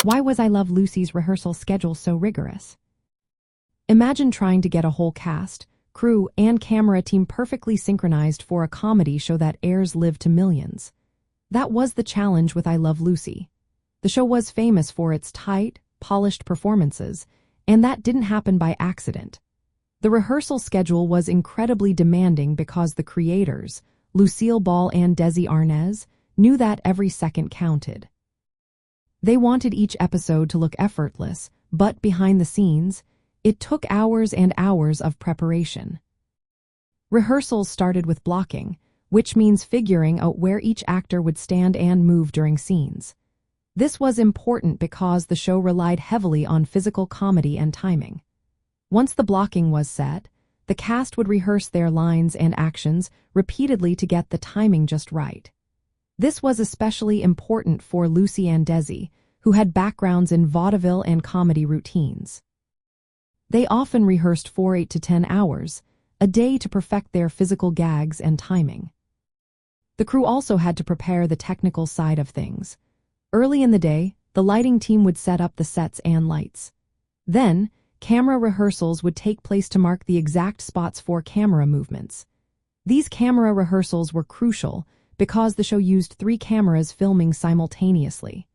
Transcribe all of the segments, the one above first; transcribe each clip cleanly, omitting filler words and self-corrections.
Why was I Love Lucy's rehearsal schedule so rigorous? Imagine trying to get a whole cast, crew, and camera team perfectly synchronized for a comedy show that airs live to millions. That was the challenge with I Love Lucy. The show was famous for its tight, polished performances, and that didn't happen by accident. The rehearsal schedule was incredibly demanding because the creators, Lucille and Desi Arnaz, knew that every second counted. They wanted each episode to look effortless, but behind the scenes, it took hours and hours of preparation. Rehearsals started with blocking, which means figuring out where each actor would stand and move during scenes. This was important because the show relied heavily on physical comedy and timing. Once the blocking was set, the cast would rehearse their lines and actions repeatedly to get the timing just right. This was especially important for Lucy and Desi, who had backgrounds in vaudeville and comedy routines. They often rehearsed for 8 to 10 hours a day to perfect their physical gags and timing. The crew also had to prepare the technical side of things. Early in the day, the lighting team would set up the sets and lights. Then, camera rehearsals would take place to mark the exact spots for camera movements. These camera rehearsals were crucial because the show used 3 cameras filming simultaneously.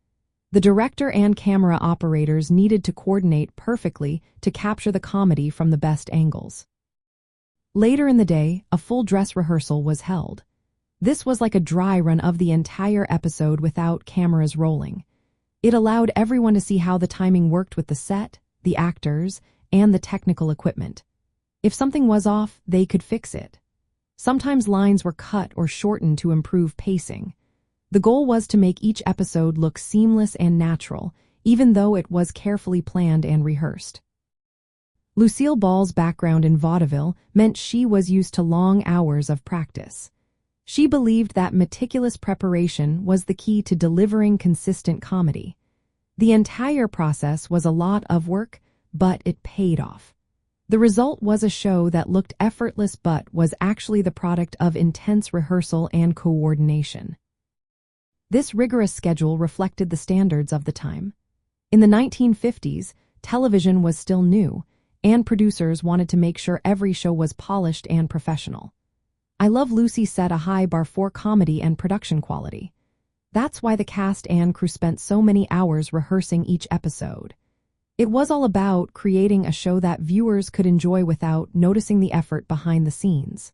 The director and camera operators needed to coordinate perfectly to capture the comedy from the best angles. Later in the day, a full dress rehearsal was held. This was like a dry run of the entire episode without cameras rolling. It allowed everyone to see how the timing worked with the set, the actors, and the technical equipment. If something was off, they could fix it. Sometimes lines were cut or shortened to improve pacing. The goal was to make each episode look seamless and natural, even though it was carefully planned and rehearsed. Lucille Ball's background in vaudeville meant she was used to long hours of practice. She believed that meticulous preparation was the key to delivering consistent comedy. The entire process was a lot of work, but it paid off. The result was a show that looked effortless but was actually the product of intense rehearsal and coordination. This rigorous schedule reflected the standards of the time. In the 1950s, television was still new, and producers wanted to make sure every show was polished and professional. I Love Lucy set a high bar for comedy and production quality. That's why the cast and crew spent so many hours rehearsing each episode. It was all about creating a show that viewers could enjoy without noticing the effort behind the scenes.